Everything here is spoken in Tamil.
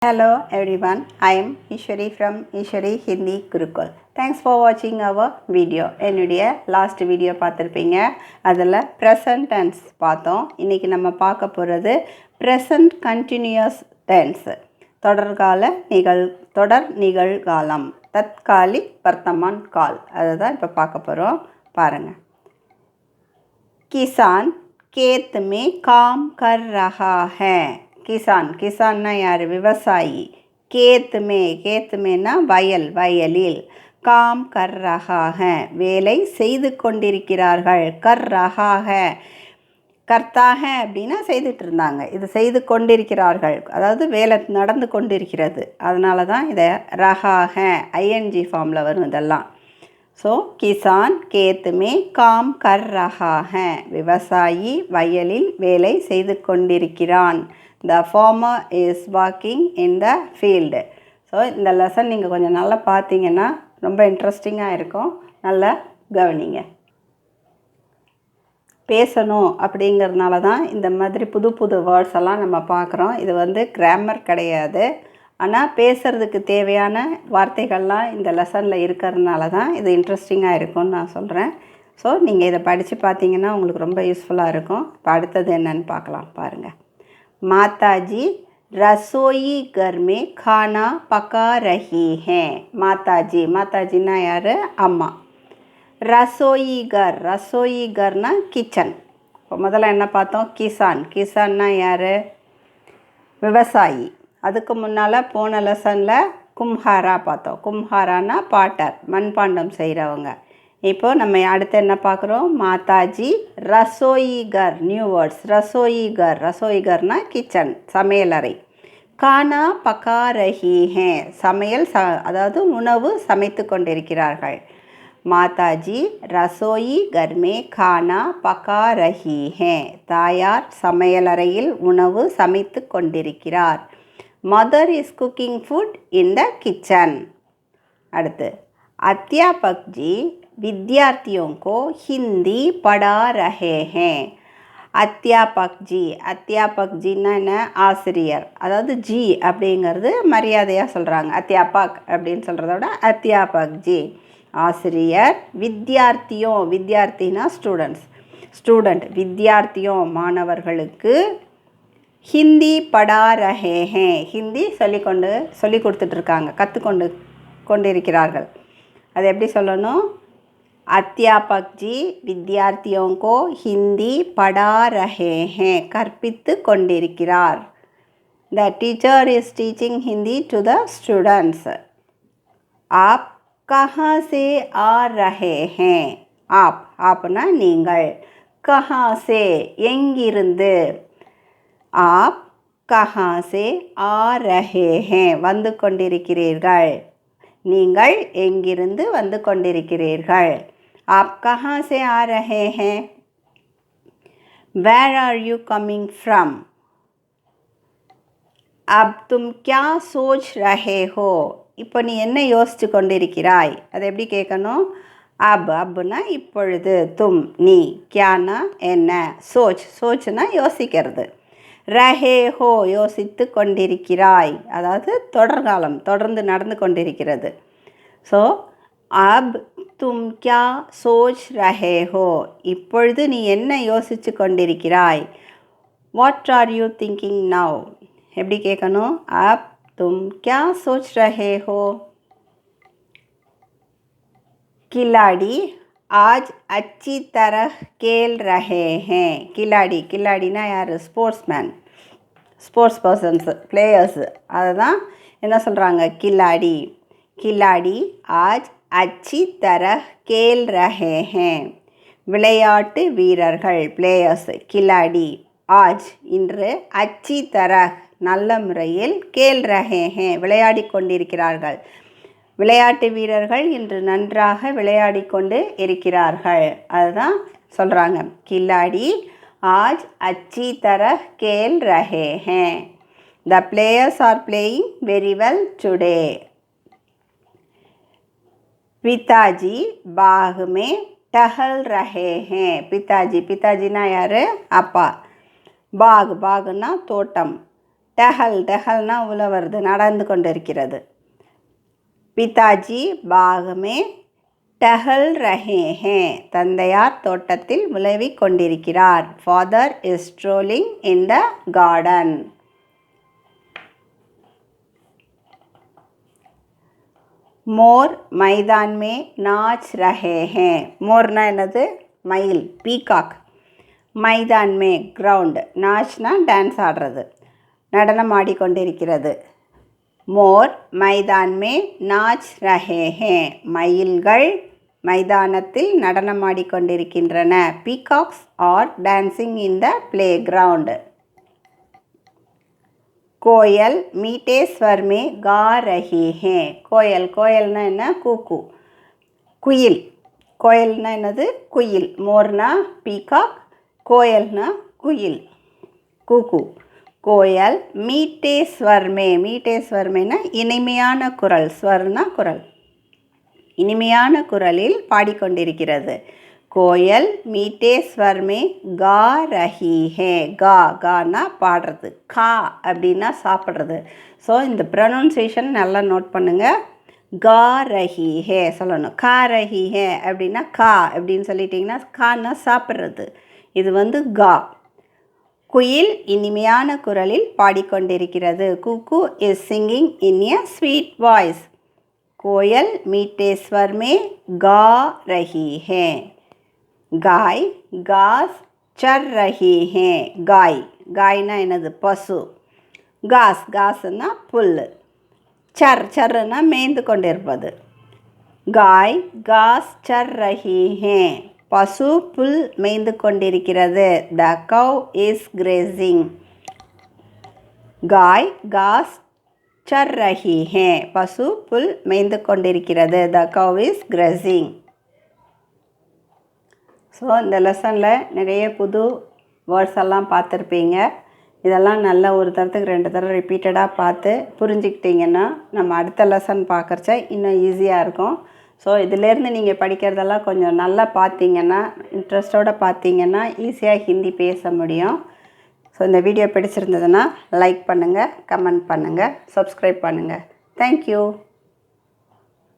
Hello everyone, I am Ishwari from Ishwari Hindi Gurukul. Thanks for watching our video. என்னுடைய லாஸ்ட் வீடியோ பார்த்துருப்பீங்க. அதில் ப்ரெசன்ட் டென்ஸ் பார்த்தோம். இன்றைக்கி நம்ம பார்க்க போகிறது ப்ரெசன்ட் கண்டினியூஸ் டென்ஸ், தொடர் நிகழ்காலம், தற்காலிக் வர்த்தமான் கால். அதை தான் இப்போ பார்க்க போகிறோம். பாருங்கள். கிசான் खेत में काम कर रहा है. கிசான்னா யார்? விவசாயி. கேத் மேனா வயலில். காம் கர் ரஹா ஹை, வேலை செய்து கொண்டிருக்கிறார்கள். கர் ரஹா ஹை, கர்த்தாக அப்படின்னா செய்துட்டு இருந்தாங்க. இது செய்து கொண்டிருக்கிறார்கள், அதாவது வேலை நடந்து கொண்டிருக்கிறது. அதனால தான் இதை ரஹா ஹை ஐஎன்ஜி ஃபார்மில் வரும் இதெல்லாம். ஸோ கிசான் கேத்துமே காம் கர் ரஹா ஹை, விவசாயி வயலில் வேலை செய்து கொண்டிருக்கிறான். The farmer is walking in the field. So இந்த லெசன் நீங்கள் கொஞ்சம் நல்லா பார்த்தீங்கன்னா ரொம்ப இன்ட்ரெஸ்டிங்காக இருக்கும். நல்லா கவனிங்க. பேசணும் அப்படிங்கிறதுனால தான் இந்த மாதிரி புது புது வேர்ட்ஸ் எல்லாம் நம்ம பார்க்குறோம். இது கிராமர் கிடையாது, ஆனால் பேசுகிறதுக்கு தேவையான வார்த்தைகள்லாம் இந்த லெசனில் இருக்கிறதுனால தான் இது இன்ட்ரெஸ்டிங்காக இருக்கும்னு நான் சொல்கிறேன். ஸோ நீங்கள் இதை படித்து பார்த்தீங்கன்னா உங்களுக்கு ரொம்ப யூஸ்ஃபுல்லாக இருக்கும். இப்போ அடுத்தது என்னன்னு பார்க்கலாம். பாருங்கள். மாதாஜி ரசோயி घर में खाना पका रही हैं. மாதாஜின்னா யார்? அம்மா. ரசோயிகர்னா கிச்சன். இப்போ முதல்ல என்ன பார்த்தோம்? கிசான்னா யார்? விவசாயி. அதுக்கு முன்னால் போன லெசனில் கும்ஹாரா பார்த்தோம். கும்ஹாரானா பாட்டர், மண்பாண்டம் செய்கிறவங்க. இப்போது நம்ம அடுத்து என்ன பார்க்குறோம்? மாதாஜி ரசோயிகர். New words. ரசோயிகர்னா கிச்சன், சமையலறை. கானா பக்கா ரஹி ஹே, அதாவது உணவு சமைத்து கொண்டிருக்கிறார்கள். மாதாஜி ரசோயி கர்மே கானா பக்கா ரஹி ஹே, தாயார் சமையலறையில் உணவு சமைத்து கொண்டிருக்கிறார். Mother is cooking food in the kitchen. அடுத்து அத்தியாபக் ஜி विद्यार्थियों को हिंदी पढ़ा रहे हैं. அத்தியாபக் ஜின்னா என்ன? ஆசிரியர். அதாவது ஜி அப்படிங்கிறது மரியாதையாக சொல்கிறாங்க. அத்தியாபக் அப்படின்னு சொல்கிறத விட அத்தியாபக் ஜி ஆசிரியர். வித்யார்த்தினா ஸ்டூடெண்ட். வித்யார்த்தியும் மாணவர்களுக்கு ஹிந்தி படா ரஹே ஹே, ஹிந்தி சொல்லி கொடுத்துட்ருக்காங்க, கொண்டிருக்கிறார்கள். அது எப்படி சொல்லணும்? அத்தியாபக் ஜி வித்யார்த்தியோं को हिंदी पढ़ा रहे हैं, கற்பித்து கொண்டிருக்கிறார். The teacher is teaching Hindi to the students. आप कहाँ से आ रहे हैं? ஆப்னா நீங்கள். कहाँ से எங்கிருந்து. आप कहाँ से आ रहे हैं, வந்து கொண்டிருக்கிறீர்கள். நீங்கள் எங்கிருந்து வந்து கொண்டிருக்கிறீர்கள். आप कहाँ से आ रहे हैं? Where are you coming from? अब तुम क्या सोच रहे हो? இப்போ நீ என்ன யோசித்து கொண்டிருக்கிறாய்? அதை எப்படி கேட்கணும்? அப்னா இப்பொழுது. தும் நீ. கியானா என்ன? சோச்னா யோசிக்கிறது. ரஹே ஹோ யோசித்து கொண்டிருக்கிறாய், அதாவது தொடர்காலம், தொடர்ந்து நடந்து கொண்டிருக்கிறது. ஸோ அப் தும் கியா சோச் ரஹே ஹோ, இப்பொழுது நீ என்ன யோசித்து கொண்டிருக்கிறாய். What are you thinking now? எப்படி கேட்கணும்? அப் தும் கியா சோச் ரஹே ஹோ. கிலாடி आज अच्छी तरह खेल रहे हैं. கில்லாடினா யார்? Sports persons, players. அதை தான் என்ன சொல்கிறாங்க? கில்லாடி ஆஜ் அச்சி தரஹ் கேல் ரஹே ஹே, விளையாட்டு வீரர்கள், பிளேயர்ஸ். கில்லாடி ஆஜ் இன்று, அச்சி தரஹ் நல்ல முறையில், கேல் ரஹே ஹே விளையாடி கொண்டிருக்கிறார்கள். விளையாட்டு வீரர்கள் இன்று நன்றாக விளையாடி கொண்டு இருக்கிறார்கள். அதுதான் சொல்கிறாங்க. கில்லாடி ஆஜ் அச்சி தரஹ் கேல் ரஹே ஹே. The players are playing very well today. பிதாஜி பாக் மே டஹல் ரஹே ஹே. பிதாஜினா யார்? அப்பா. பாகுனா தோட்டம். டஹல் டஹல்னா உள்ள வருது, நடந்து கொண்டு இருக்கிறது. பிதாஜி பாகமே டஹல் ரஹே ஹே, தந்தையார் தோட்டத்தில் உலவிக் கொண்டிருக்கிறார். Father is strolling in the garden. மோர் மைதான் மே நாச் ரஹே ஹே. மோர்னா என்னது? மயில், பீகாக். மைதான் மே கிரவுண்டு, நாச்னா டான்ஸ் ஆடுறது, நடனம் ஆடிக்கொண்டிருக்கிறது. மோர் மைதான் மே நாச் ரஹே ஹே, மயில்கள் மைதானத்தில் நடனமாடிக்கொண்டிருக்கின்றன. Peacocks are dancing in the playground. கோயல் மீட்டே ஸ்வர் மே கா ரஹி ஹே. கோயல், கோயல்னா என்ன? கூக்கு, குயில். கோயல்னா என்னது? குயில். மோர்னா பீகாக், கோயல்னா குயில், கூக்கு. கோயல் மீட்டே ஸ்வர்மே, மீட்டே ஸ்வர்மேனா இனிமையான குரல், ஸ்வர்னா குரல், இனிமையான குரலில் பாடிக்கொண்டிருக்கிறது. கோயல் மீட்டே ஸ்வர்மே கா ரஹி ஹே. கா, கானா பாடுறது, கா அப்படின்னா சாப்பிட்றது. ஸோ இந்த ப்ரொனவுன்சியேஷன் நல்லா நோட் பண்ணுங்கள். கா ரஹி ஹே சொல்லணும். கா ரஹி ஹே அப்படின்னா கா அப்படின்னு சொல்லிட்டிங்கன்னா கான்னா சாப்பிட்றது. இது வந்து கா. குயில் இனிமையான குரலில் பாடிக்கொண்டிருக்கிறது. Cuckoo is singing in a sweet voice. கோயல் மீட்டே ஸ்வர் மே கா ரஹி ஹே. गाय घास चर रही है. गाय, गायना என்னது? பசு. घास, घासனா புல். चर, चरனா மேய்ந்து கொண்டிருப்பது. गाय घास चर रही है. பசு புல் மேய்ந்து கொண்டிருக்கிறது. The cow is grazing. गाय घास चर रही है. பசு புல் மேய்ந்து கொண்டிருக்கிறது. The cow is grazing. So இந்த லெசனில் நிறைய புது வேர்ட்ஸ் எல்லாம் பார்த்துருப்பீங்க. இதெல்லாம் நல்லா ஒரு தரத்துக்கு 2 தடவை ரிப்பீட்டடாக பார்த்து புரிஞ்சுக்கிட்டிங்கன்னா நம்ம அடுத்த லெசன் பார்க்குறச்ச இன்னும் ஈஸியாக இருக்கும். ஸோ இதிலேருந்து நீங்கள் படிக்கிறதெல்லாம் கொஞ்சம் நல்லா பார்த்தீங்கன்னா, இன்ட்ரெஸ்டோடு பார்த்தீங்கன்னா ஈஸியாக ஹிந்தி பேச முடியும். ஸோ இந்த வீடியோ பிடிச்சிருந்ததுன்னா லைக் பண்ணுங்கள், கமெண்ட் பண்ணுங்கள், சப்ஸ்கிரைப் பண்ணுங்கள். தேங்க்யூ.